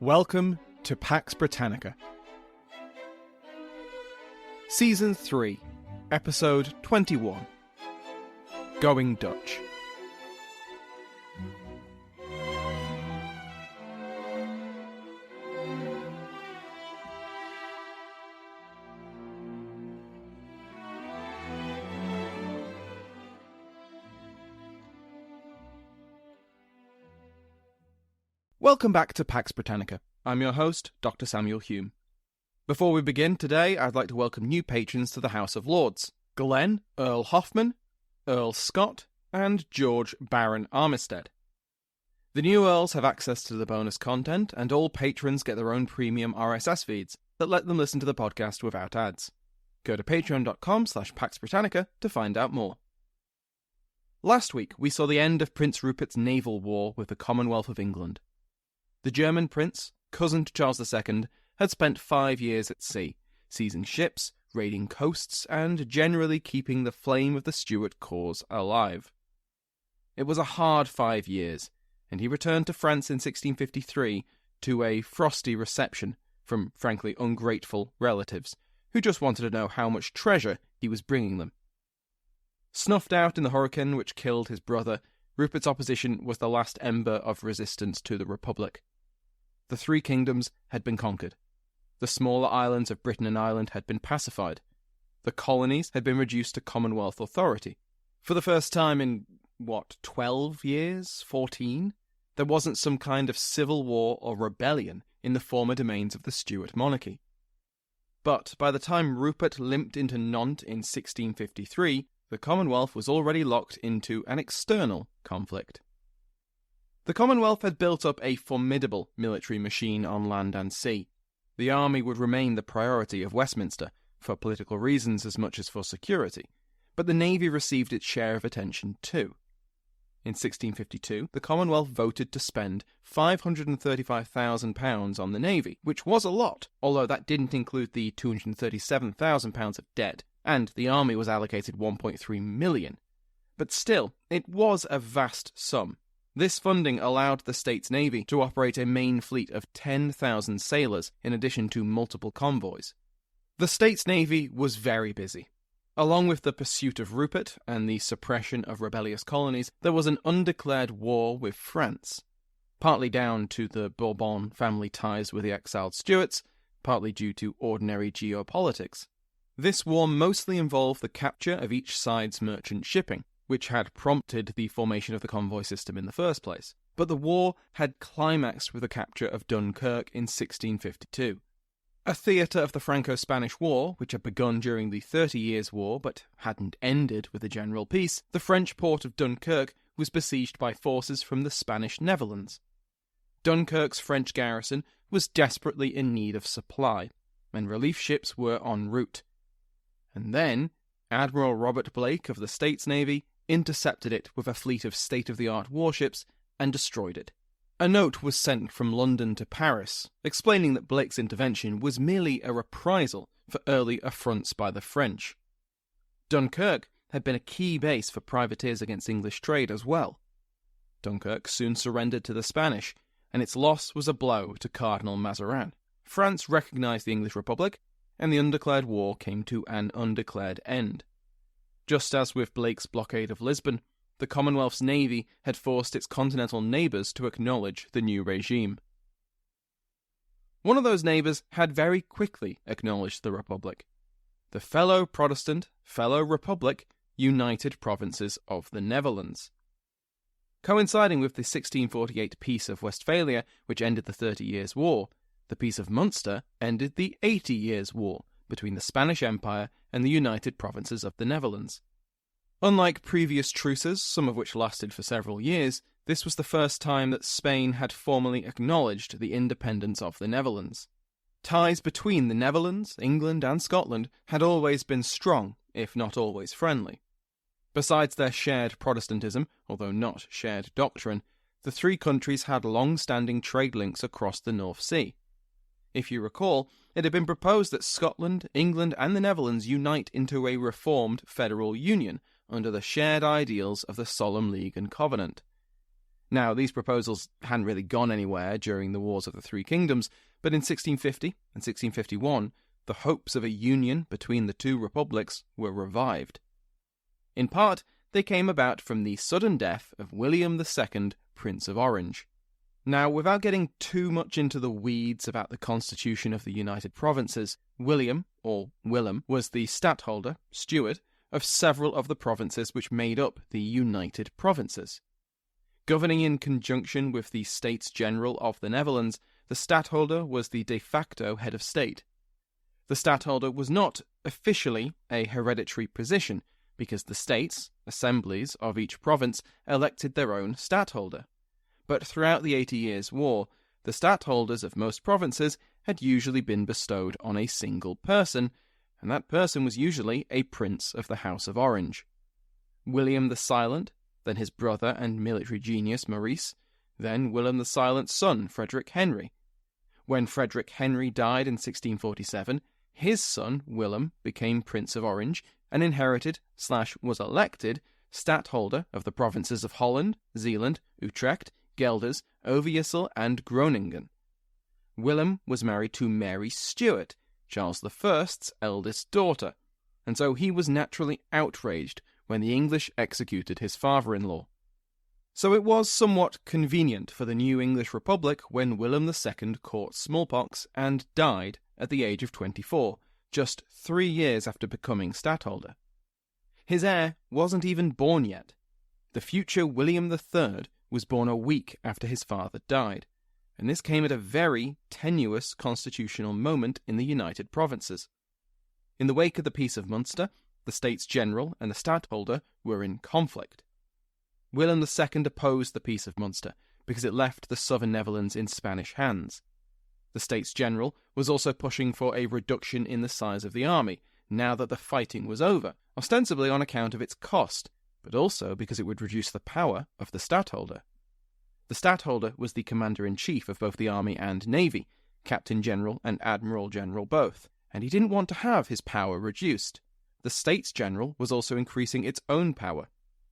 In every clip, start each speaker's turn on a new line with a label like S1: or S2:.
S1: Welcome to Pax Britannica. Season 3, Episode 21. Going Dutch. Welcome back to Pax Britannica. I'm your host, Dr. Samuel Hume. Before we begin today, I'd like to welcome new patrons to the House of Lords: Glenn, Earl Hoffman, Earl Scott, and George Baron Armistead. The new Earls have access to the bonus content, and all patrons get their own premium RSS feeds that let them listen to the podcast without ads. Go to patreon.com/PaxBritannica to find out more. Last week, we saw the end of Prince Rupert's naval war with the Commonwealth of England. The German prince, cousin to Charles II, had spent 5 years at sea, seizing ships, raiding coasts, and generally keeping the flame of the Stuart cause alive. It was a hard 5 years, and he returned to France in 1653 to a frosty reception from frankly ungrateful relatives, who just wanted to know how much treasure he was bringing them. Snuffed out in the hurricane which killed his brother, Rupert's opposition was the last ember of resistance to the Republic. The three kingdoms had been conquered. The smaller islands of Britain and Ireland had been pacified. The colonies had been reduced to Commonwealth authority. For the first time in, 12 years? 14? There wasn't some kind of civil war or rebellion in the former domains of the Stuart monarchy. But by the time Rupert limped into Nantes in 1653, the Commonwealth was already locked into an external conflict. The Commonwealth had built up a formidable military machine on land and sea. The army would remain the priority of Westminster, for political reasons as much as for security, but the navy received its share of attention too. In 1652, the Commonwealth voted to spend £535,000 on the navy, which was a lot, although that didn't include the £237,000 of debt, and the army was allocated £1.3 million. But still, it was a vast sum. This funding allowed the state's navy to operate a main fleet of 10,000 sailors in addition to multiple convoys. The state's navy was very busy. Along with the pursuit of Rupert and the suppression of rebellious colonies, there was an undeclared war with France, partly down to the Bourbon family ties with the exiled Stuarts, partly due to ordinary geopolitics. This war mostly involved the capture of each side's merchant shipping, which had prompted the formation of the convoy system in the first place. But the war had climaxed with the capture of Dunkirk in 1652. A theatre of the Franco-Spanish War, which had begun during the 30 Years' War but hadn't ended with the general peace, the French port of Dunkirk was besieged by forces from the Spanish Netherlands. Dunkirk's French garrison was desperately in need of supply, and relief ships were en route. And then, Admiral Robert Blake of the States Navy intercepted it with a fleet of state-of-the-art warships and destroyed it. A note was sent from London to Paris, explaining that Blake's intervention was merely a reprisal for early affronts by the French. Dunkirk had been a key base for privateers against English trade as well. Dunkirk soon surrendered to the Spanish, and its loss was a blow to Cardinal Mazarin. France recognised the English Republic, and the undeclared war came to an undeclared end. Just as with Blake's blockade of Lisbon, the Commonwealth's navy had forced its continental neighbours to acknowledge the new regime. One of those neighbours had very quickly acknowledged the Republic: the fellow Protestant, fellow Republic, United Provinces of the Netherlands. Coinciding with the 1648 Peace of Westphalia, which ended the 30 Years' War, the Peace of Munster ended the 80 Years' War between the Spanish Empire and the United Provinces of the Netherlands. Unlike previous truces, some of which lasted for several years, this was the first time that Spain had formally acknowledged the independence of the Netherlands. Ties between the Netherlands, England, and Scotland had always been strong, if not always friendly. Besides their shared Protestantism, although not shared doctrine, the three countries had long-standing trade links across the North Sea. If you recall, it had been proposed that Scotland, England, and the Netherlands unite into a reformed federal union under the shared ideals of the Solemn League and Covenant. Now, these proposals hadn't really gone anywhere during the Wars of the Three Kingdoms, but in 1650 and 1651, the hopes of a union between the two republics were revived. In part, they came about from the sudden death of William II, Prince of Orange. Now, without getting too much into the weeds about the constitution of the United Provinces, William, or Willem, was the stadtholder, steward, of several of the provinces which made up the United Provinces. Governing in conjunction with the States General of the Netherlands, the stadtholder was the de facto head of state. The stadtholder was not officially a hereditary position, because the states, assemblies of each province, elected their own stadtholder. But throughout the 80 Years' War, the stadtholders of most provinces had usually been bestowed on a single person, and that person was usually a prince of the House of Orange. William the Silent, then his brother and military genius Maurice, then William the Silent's son, Frederick Henry. When Frederick Henry died in 1647, his son, Willem, became Prince of Orange and inherited/was elected stadtholder of the provinces of Holland, Zeeland, Utrecht, Gelders, Overijssel and Groningen. Willem was married to Mary Stuart, Charles I's eldest daughter, and so he was naturally outraged when the English executed his father-in-law. So it was somewhat convenient for the new English Republic when William II caught smallpox and died at the age of 24, just 3 years after becoming stadtholder. His heir wasn't even born yet. The future William III was born a week after his father died, and this came at a very tenuous constitutional moment in the United Provinces. In the wake of the Peace of Munster, the States General and the stadtholder were in conflict. William II opposed the Peace of Munster because it left the southern Netherlands in Spanish hands. The States General was also pushing for a reduction in the size of the army, now that the fighting was over, ostensibly on account of its cost, but also because it would reduce the power of the stadtholder. The stadtholder was the commander-in-chief of both the army and navy, captain general and admiral general both, and he didn't want to have his power reduced. The States General was also increasing its own power.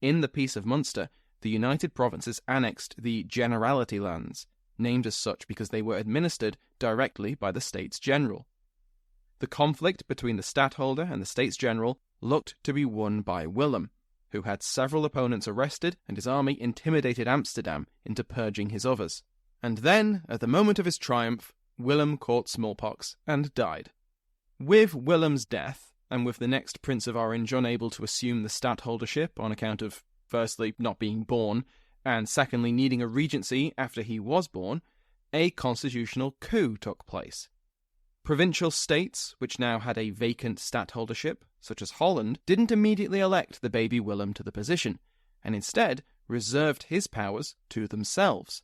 S1: In the Peace of Munster, the United Provinces annexed the Generality lands, named as such because they were administered directly by the States General. The conflict between the stadtholder and the States General looked to be won by Willem, who had several opponents arrested and his army intimidated Amsterdam into purging his others. And then, at the moment of his triumph, Willem caught smallpox and died. With Willem's death, and with the next Prince of Orange unable to assume the stadtholdership on account of, firstly, not being born, and secondly, needing a regency after he was born, a constitutional coup took place. Provincial states, which now had a vacant stadtholdership, such as Holland, didn't immediately elect the baby Willem to the position, and instead reserved his powers to themselves.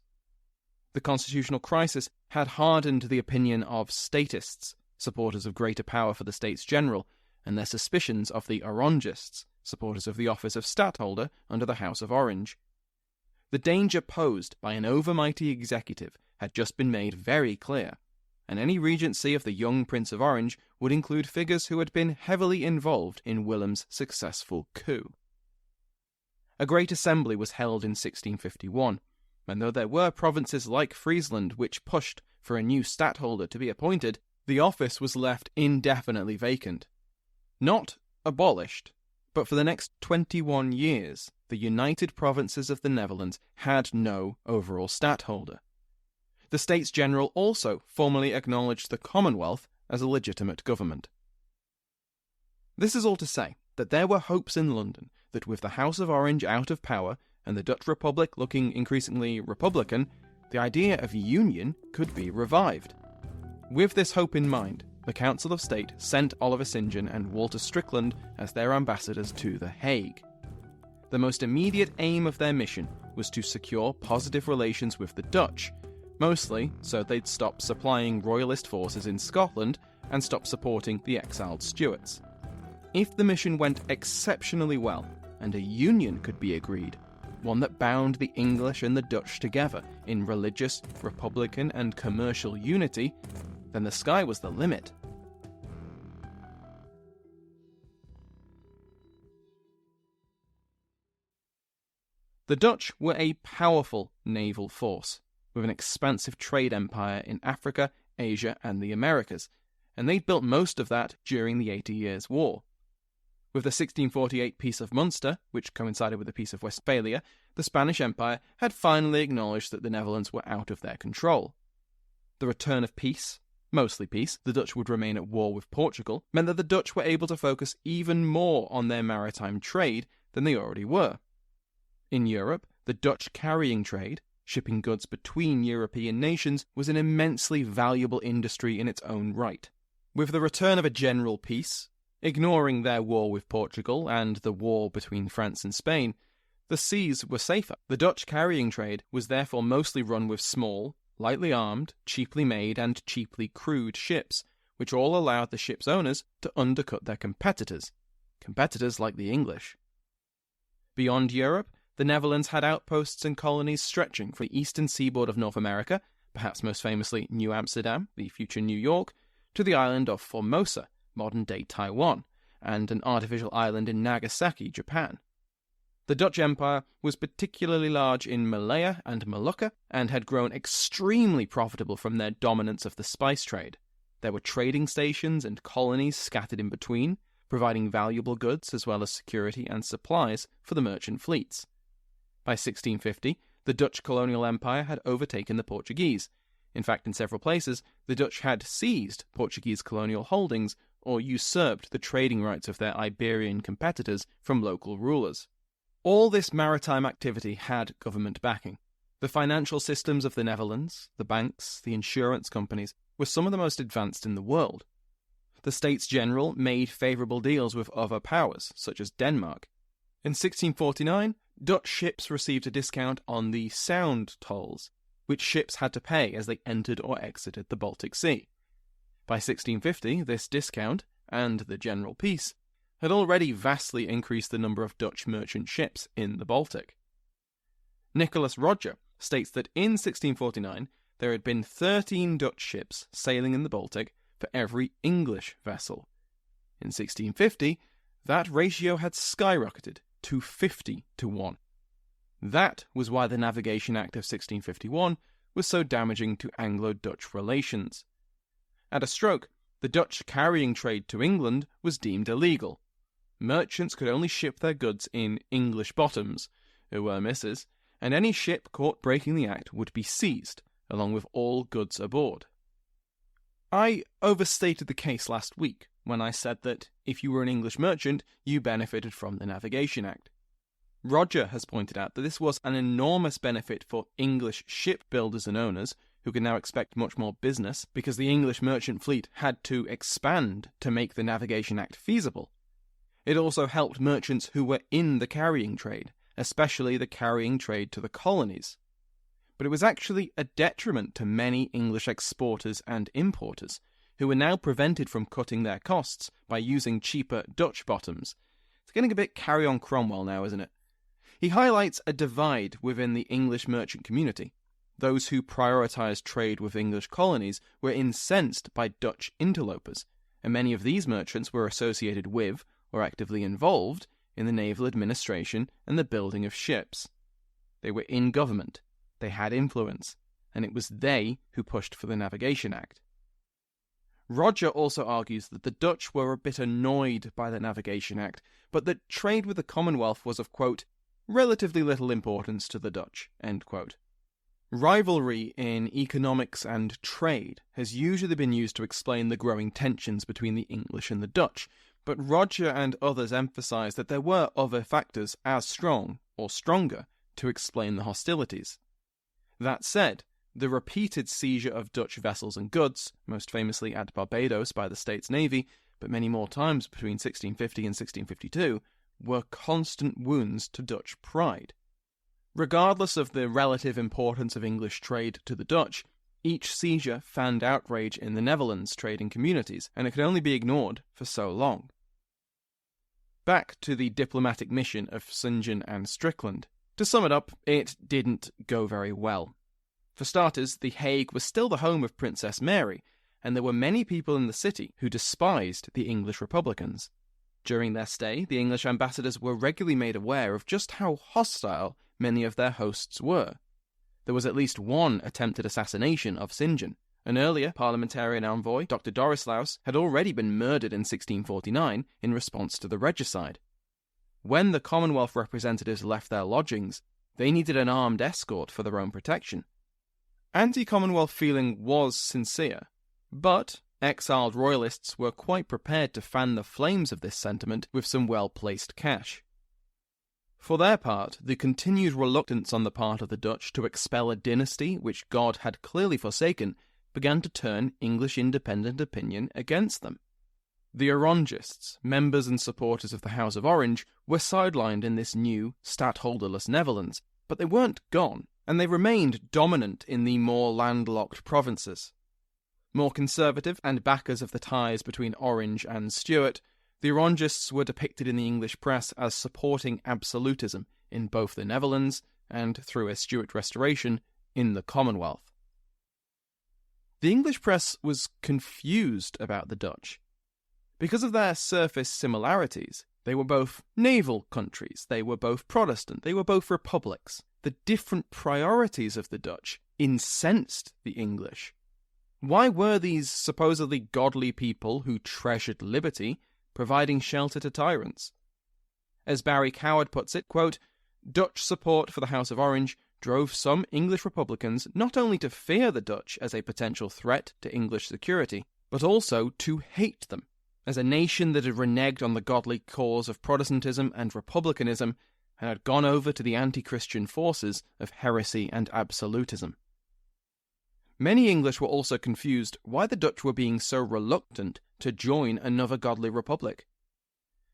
S1: The constitutional crisis had hardened the opinion of statists, supporters of greater power for the States General, and their suspicions of the Orangists, supporters of the office of stadtholder under the House of Orange. The danger posed by an overmighty executive had just been made very clear, and any regency of the young Prince of Orange would include figures who had been heavily involved in Willem's successful coup. A great assembly was held in 1651, and though there were provinces like Friesland which pushed for a new stadtholder to be appointed, the office was left indefinitely vacant. Not abolished, but for the next 21 years, the United Provinces of the Netherlands had no overall stadtholder. The States General also formally acknowledged the Commonwealth as a legitimate government. This is all to say that there were hopes in London that with the House of Orange out of power and the Dutch Republic looking increasingly republican, the idea of union could be revived. With this hope in mind, the Council of State sent Oliver St. John and Walter Strickland as their ambassadors to The Hague. The most immediate aim of their mission was to secure positive relations with the Dutch, mostly so they'd stop supplying royalist forces in Scotland and stop supporting the exiled Stuarts. If the mission went exceptionally well and a union could be agreed, one that bound the English and the Dutch together in religious, republican and commercial unity, then the sky was the limit. The Dutch were a powerful naval force, with an expansive trade empire in Africa, Asia, and the Americas, and they'd built most of that during the 80 Years' War. With the 1648 Peace of Munster, which coincided with the Peace of Westphalia, the Spanish Empire had finally acknowledged that the Netherlands were out of their control. The return of peace, mostly peace, the Dutch would remain at war with Portugal, meant that the Dutch were able to focus even more on their maritime trade than they already were. In Europe, the Dutch carrying trade, shipping goods between European nations, was an immensely valuable industry in its own right. With the return of a general peace, ignoring their war with Portugal and the war between France and Spain, the seas were safer. The Dutch carrying trade was therefore mostly run with small, lightly armed, cheaply made and cheaply crewed ships, which all allowed the ship's owners to undercut their competitors like the English. Beyond Europe, the Netherlands had outposts and colonies stretching from the eastern seaboard of North America, perhaps most famously New Amsterdam, the future New York, to the island of Formosa, modern-day Taiwan, and an artificial island in Nagasaki, Japan. The Dutch Empire was particularly large in Malaya and Molucca, and had grown extremely profitable from their dominance of the spice trade. There were trading stations and colonies scattered in between, providing valuable goods as well as security and supplies for the merchant fleets. By 1650, the Dutch colonial empire had overtaken the Portuguese. In fact, in several places, the Dutch had seized Portuguese colonial holdings or usurped the trading rights of their Iberian competitors from local rulers. All this maritime activity had government backing. The financial systems of the Netherlands, the banks, the insurance companies, were some of the most advanced in the world. The States General made favourable deals with other powers, such as Denmark. In 1649, Dutch ships received a discount on the sound tolls, which ships had to pay as they entered or exited the Baltic Sea. By 1650, this discount, and the general peace, had already vastly increased the number of Dutch merchant ships in the Baltic. Nicholas Rodger states that in 1649 there had been 13 Dutch ships sailing in the Baltic for every English vessel. In 1650, that ratio had skyrocketed to 50 to 1. That was why the Navigation Act of 1651 was so damaging to Anglo-Dutch relations. At a stroke, the Dutch carrying trade to England was deemed illegal. Merchants could only ship their goods in English bottoms, who were misses, and any ship caught breaking the act would be seized, along with all goods aboard. I overstated the case last week when I said that if you were an English merchant, you benefited from the Navigation Act. Rodger has pointed out that this was an enormous benefit for English shipbuilders and owners, who could now expect much more business because the English merchant fleet had to expand to make the Navigation Act feasible. It also helped merchants who were in the carrying trade, especially the carrying trade to the colonies. But it was actually a detriment to many English exporters and importers, who were now prevented from cutting their costs by using cheaper Dutch bottoms. It's getting a bit carry-on Cromwell now, isn't it? He highlights a divide within the English merchant community. Those who prioritised trade with English colonies were incensed by Dutch interlopers, and many of these merchants were associated with, or actively involved, in the naval administration and the building of ships. They were in government, they had influence, and it was they who pushed for the Navigation Act. Rodger also argues that the Dutch were a bit annoyed by the Navigation Act, but that trade with the Commonwealth was of, quote, relatively little importance to the Dutch, end quote. Rivalry in economics and trade has usually been used to explain the growing tensions between the English and the Dutch, but Rodger and others emphasise that there were other factors as strong, or stronger, to explain the hostilities. That said, the repeated seizure of Dutch vessels and goods, most famously at Barbados by the States Navy, but many more times between 1650 and 1652, were constant wounds to Dutch pride. Regardless of the relative importance of English trade to the Dutch, each seizure fanned outrage in the Netherlands trading communities, and it could only be ignored for so long. Back to the diplomatic mission of St. John and Strickland. To sum it up, it didn't go very well. For starters, The Hague was still the home of Princess Mary, and there were many people in the city who despised the English Republicans. During their stay, the English ambassadors were regularly made aware of just how hostile many of their hosts were. There was at least one attempted assassination of St. John. An earlier parliamentarian envoy, Dr. Dorislaus, had already been murdered in 1649 in response to the regicide. When the Commonwealth representatives left their lodgings, they needed an armed escort for their own protection. Anti-Commonwealth feeling was sincere, but exiled royalists were quite prepared to fan the flames of this sentiment with some well-placed cash. For their part, the continued reluctance on the part of the Dutch to expel a dynasty which God had clearly forsaken began to turn English independent opinion against them. The Orangists, members and supporters of the House of Orange, were sidelined in this new, stadtholderless Netherlands, but they weren't gone, and they remained dominant in the more landlocked provinces. More conservative and backers of the ties between Orange and Stuart, the Orangists were depicted in the English press as supporting absolutism in both the Netherlands and, through a Stuart restoration, in the Commonwealth. The English press was confused about the Dutch. Because of their surface similarities, they were both naval countries, they were both Protestant, they were both republics. The different priorities of the Dutch incensed the English. Why were these supposedly godly people who treasured liberty providing shelter to tyrants? As Barry Coward puts it, quote, Dutch support for the House of Orange drove some English republicans not only to fear the Dutch as a potential threat to English security, but also to hate them, as a nation that had reneged on the godly cause of Protestantism and republicanism and had gone over to the anti-Christian forces of heresy and absolutism. Many English were also confused why the Dutch were being so reluctant to join another godly republic.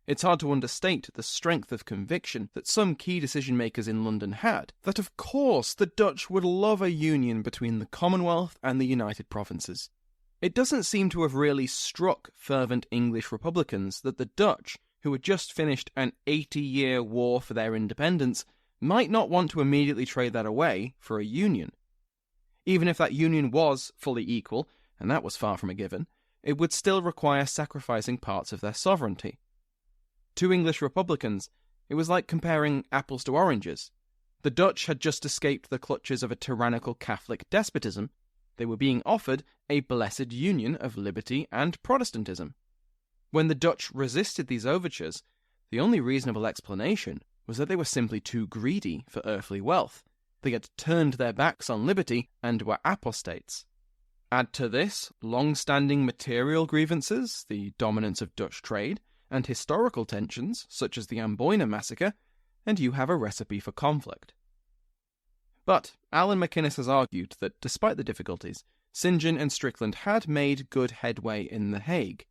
S1: It's hard to understate the strength of conviction that some key decision-makers in London had, that of course the Dutch would love a union between the Commonwealth and the United Provinces. It doesn't seem to have really struck fervent English republicans that the Dutch, who had just finished an 80-year war for their independence, might not want to immediately trade that away for a union. Even if that union was fully equal, and that was far from a given, it would still require sacrificing parts of their sovereignty. To English republicans, it was like comparing apples to oranges. The Dutch had just escaped the clutches of a tyrannical Catholic despotism. They were being offered a blessed union of liberty and Protestantism. When the Dutch resisted these overtures, the only reasonable explanation was that they were simply too greedy for earthly wealth. They had turned their backs on liberty and were apostates. Add to this long-standing material grievances, the dominance of Dutch trade, and historical tensions, such as the Amboina massacre, and you have a recipe for conflict. But Alan MacInnes has argued that, despite the difficulties, St. John and Strickland had made good headway in The Hague.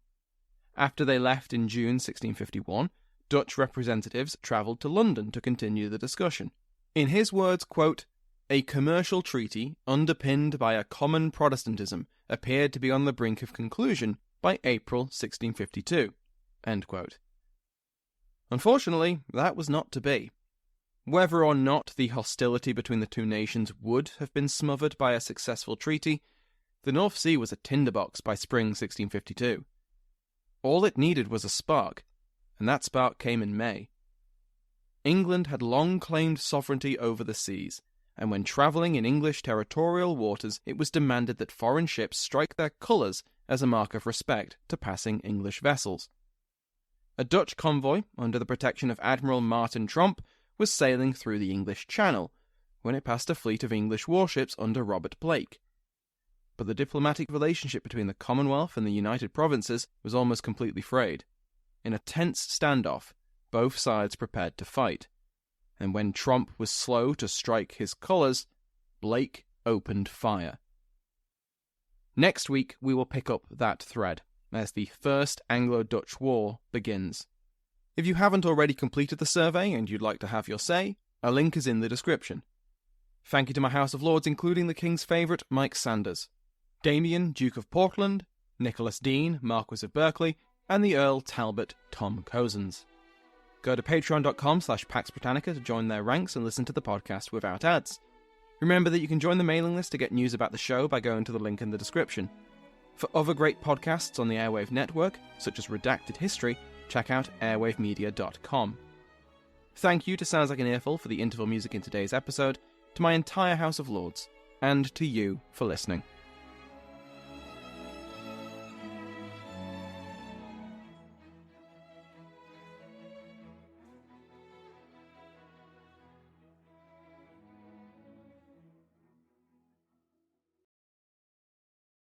S1: After they left in June 1651, Dutch representatives travelled to London to continue the discussion. In his words, quote, a commercial treaty underpinned by a common Protestantism appeared to be on the brink of conclusion by April 1652. End quote. Unfortunately, that was not to be. Whether or not the hostility between the two nations would have been smothered by a successful treaty, the North Sea was a tinderbox by spring 1652. All it needed was a spark, and that spark came in May. England had long claimed sovereignty over the seas, and when travelling in English territorial waters, it was demanded that foreign ships strike their colours as a mark of respect to passing English vessels. A Dutch convoy, under the protection of Admiral Martyn was sailing through the English Channel, when it passed a fleet of English warships under Robert Blake. But the diplomatic relationship between the Commonwealth and the United Provinces was almost completely frayed. In a tense standoff, both sides prepared to fight, and when Tromp was slow to strike his colours, Blake opened fire. Next week we will pick up that thread, as the First Anglo-Dutch War begins. If you haven't already completed the survey and you'd like to have your say, a link is in the description. Thank you to my House of Lords, including the King's favourite, Mike Sanders, Damien, Duke of Portland, Nicholas Dean, Marquis of Berkeley, and the Earl Talbot, Tom Cozens. Go to patreon.com/Pax Britannica to join their ranks and listen to the podcast without ads. Remember that you can join the mailing list to get news about the show by going to the link in the description. For other great podcasts on the Airwave Network, such as Redacted History, check out airwavemedia.com. Thank you to Sounds Like an Earful for the interval music in today's episode, to my entire House of Lords, and to you for listening.